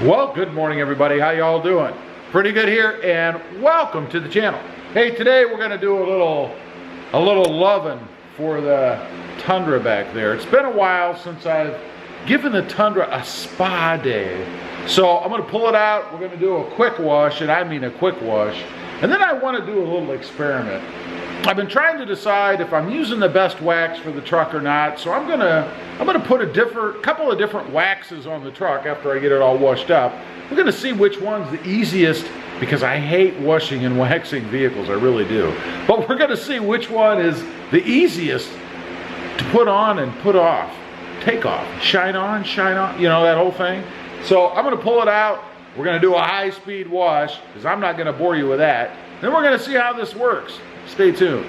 Well, good morning everybody. How y'all doing? Pretty good here, and welcome to the channel. Hey, today we're going to do a little loving for the Tundra back there. It's been a while since I've given the Tundra a spa day. So I'm going to pull it out. We're going to do a quick wash, and I mean a quick wash. And then I want to do a little experiment. I've been trying to decide if I'm using the best wax for the truck or not. So I'm gonna put a couple of different waxes on the truck after I get it all washed up. We're gonna see which one's the easiest, because I hate washing and waxing vehicles, I really do. But we're gonna see which one is the easiest to put on and put off. Take off, shine on, you know, that whole thing. So I'm gonna pull it out. We're gonna do a high-speed wash, because I'm not gonna bore you with that. Then we're gonna see how this works. Stay tuned.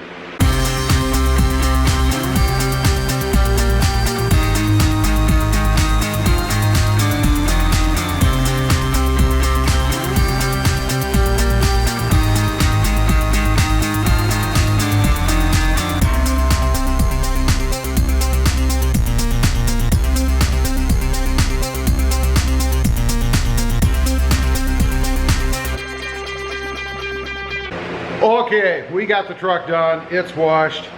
Okay, we got the truck done. It's washed.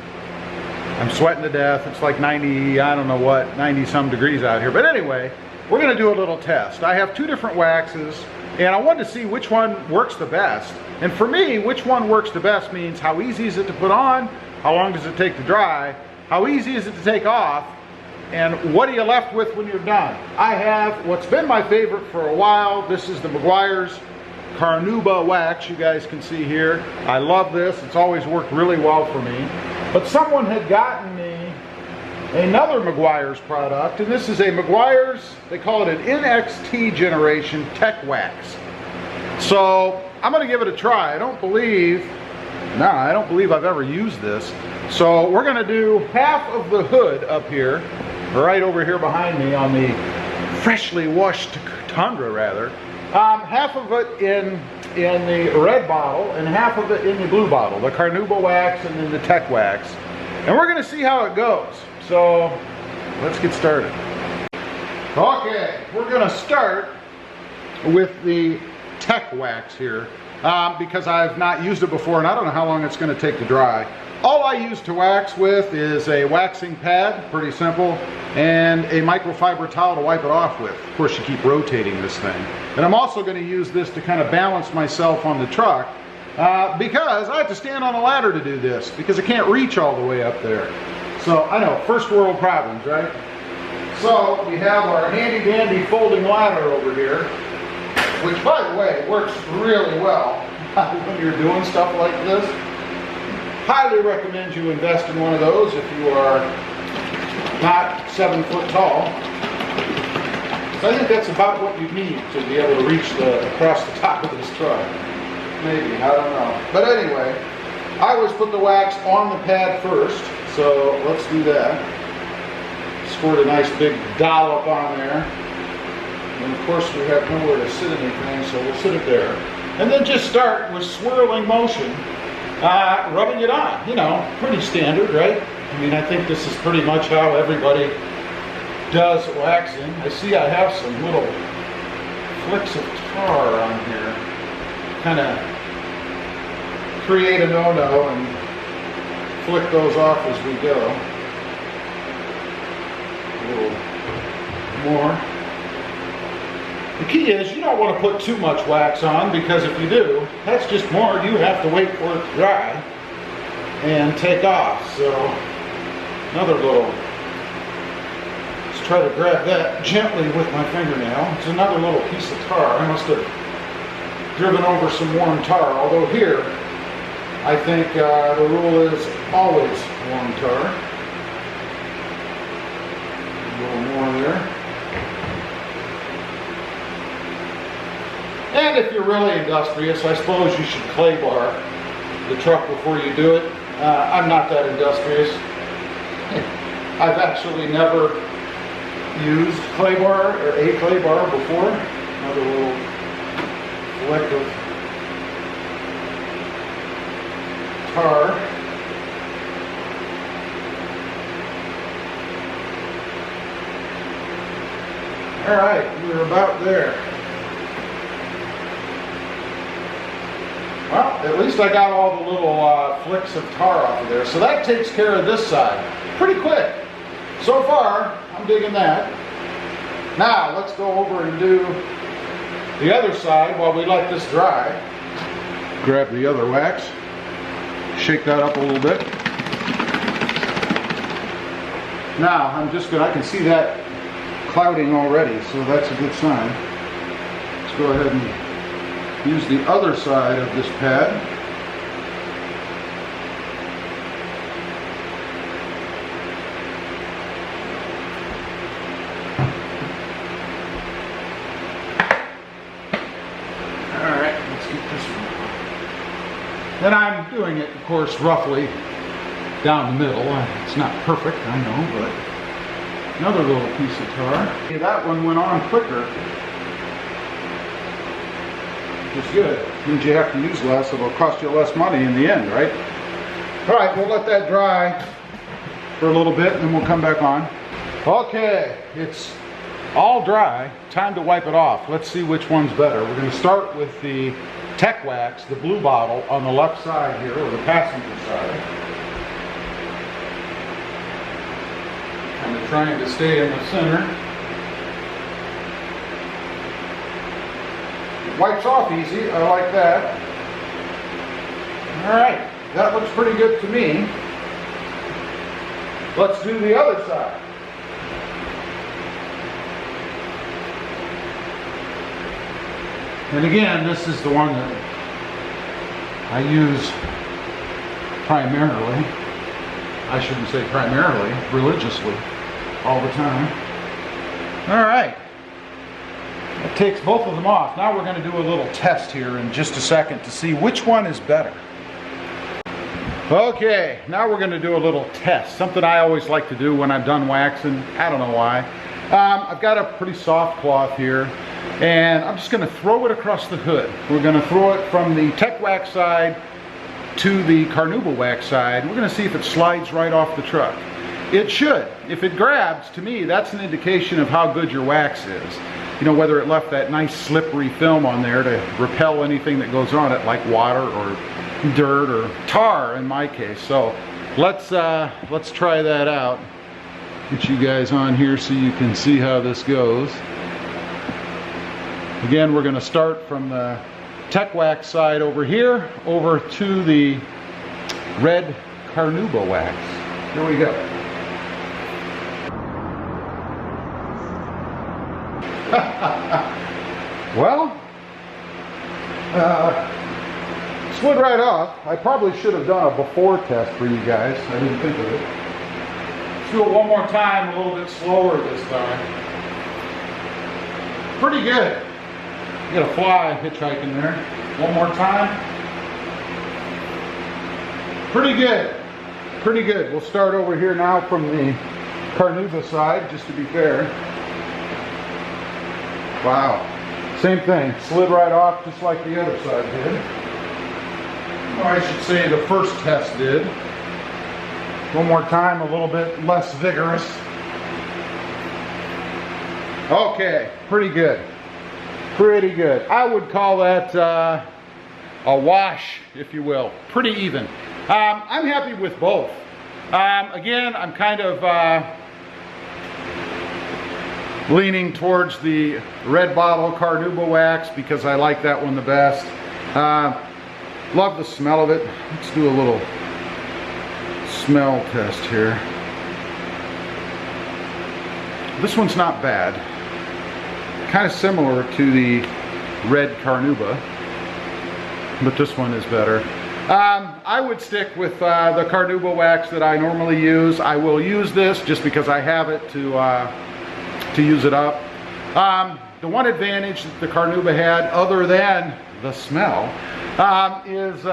I'm sweating to death. It's like 90, I don't know what, 90 some degrees out here. But anyway, we're gonna do a little test. I have two different waxes, and I wanted to see which one works the best. And for me, which one works the best means how easy is it to put on, how long does it take to dry, how easy is it to take off, and what are you left with when you're done. I have what's been my favorite for a while. This is the Maguire's Carnuba wax, you guys can see here. I love this. It's always worked really well for me. But someone had gotten me another Maguire's product, and this is a Maguire's, they call it an NXT generation tech wax. So I'm going to give it a try. I don't believe I've ever used this. So we're going to do half of the hood up here, right over here behind me on the freshly washed Tundra rather. Half of it in the red bottle and half of it in the blue bottle, the Carnuba wax and then the tech wax. And we're going to see how it goes. So let's get started. Okay, we're going to start with the tech wax here because I've not used it before and I don't know how long it's going to take to dry. All I use to wax with is a waxing pad, pretty simple, and a microfiber towel to wipe it off with. Of course, you keep rotating this thing. And I'm also going to use this to kind of balance myself on the truck because I have to stand on a ladder to do this because I can't reach all the way up there. So, I know, first world problems, right? So, we have our handy dandy folding ladder over here, which, by the way, works really well when you're doing stuff like this. Highly recommend you invest in one of those if you are not 7 foot tall. So I think that's about what you need to be able to reach across the top of this truck. Maybe, I don't know. But anyway, I always put the wax on the pad first, so let's do that. Squirt a nice big dollop on there. And of course we have nowhere to sit anything, so we'll sit it there. And then just start with swirling motion. Rubbing it on, you know, pretty standard, right? I mean, I think this is pretty much how everybody does waxing. I see I have some little flicks of tar on here. Kind of create a no-no and flick those off as we go. A little more. The key is you don't want to put too much wax on because if you do, that's just more you have to wait for it to dry and take off. So another little, let's try to grab that gently with my fingernail. It's another little piece of tar. I must have driven over some warm tar, although here I think the rule is always warm tar. A little more there. And if you're really industrious, I suppose you should clay bar the truck before you do it. I'm not that industrious. I've actually never used clay bar or a clay bar before. Another little flick of tar. All right, we're about there. Well, at least I got all the little flicks of tar off of there. So that takes care of this side pretty quick. So far, I'm digging that. Now, let's go over and do the other side while we let this dry. Grab the other wax, shake that up a little bit. Now, I can see that clouding already, so that's a good sign. Let's go ahead and use the other side of this pad. And I'm doing it, of course, roughly down the middle. It's not perfect, I know, but another little piece of tar. Okay, that one went on quicker, which is good. Means you have to use less, it'll cost you less money in the end, right? All right, we'll let that dry for a little bit and then we'll come back on. Okay, it's all dry. Time to wipe it off. Let's see which one's better. We're going to start with the Tech Wax, the blue bottle, on the left side here, or the passenger side. Kind of trying to stay in the center. It wipes off easy, I like that. Alright, that looks pretty good to me. Let's do the other side. And again, this is the one that I use primarily, I shouldn't say primarily, religiously, all the time. All right, that takes both of them off. Now we're going to do a little test here in just a second to see which one is better. Okay, now we're going to do a little test, something I always like to do when I'm done waxing. I don't know why. I've got a pretty soft cloth here, and I'm just going to throw it across the hood. We're going to throw it from the Tech Wax side to the Carnuba wax side. We're going to see if it slides right off the truck. It should. If it grabs, to me, that's an indication of how good your wax is. You know, whether it left that nice slippery film on there to repel anything that goes on it, like water or dirt or tar in my case. So let's try that out. Get you guys on here so you can see how this goes. Again, we're going to start from the Tech Wax side over here, over to the red Carnuba wax. Here we go. Well, slid right off. I probably should have done a before test for you guys. I didn't think of it. Let's do it one more time, a little bit slower this time. Pretty good. You got a fly hitchhiking there. One more time. Pretty good. Pretty good. We'll start over here now from the Carnuba side, just to be fair. Wow. Same thing. Slid right off just like the other side did. Or I should say the first test did. One more time, a little bit less vigorous. Okay, pretty good. Pretty good. I would call that a wash, if you will. Pretty even. I'm happy with both. Again, I'm kind of leaning towards the red bottle Carnuba wax because I like that one the best. Love the smell of it. Let's do a little smell test here. This one's not bad. Kind of similar to the red Carnuba, but this one is better. I would stick with the Carnuba wax that I normally use. I will use this just because I have it to use it up. The one advantage that the Carnuba had, other than the smell, is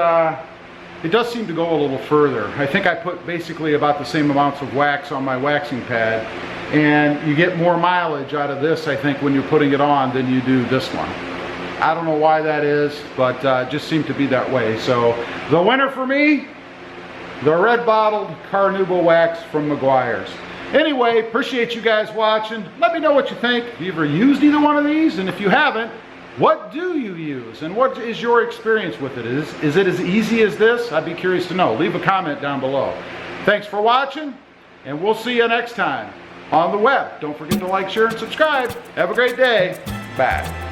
it does seem to go a little further. I think I put basically about the same amounts of wax on my waxing pad, and you get more mileage out of this, I think, when you're putting it on than you do this one. I don't know why that is, but it just seemed to be that way. So the winner for me, the red bottled Carnuba wax from Maguire's. Anyway, appreciate you guys watching. Let me know what you think. Have you ever used either one of these? And if you haven't, What do you use, and what is your experience with it? Is it as easy as this? I'd be curious to know. Leave a comment down below. Thanks for watching, and we'll see you next time on the web. Don't forget to like, share, and subscribe. Have a great day. Bye.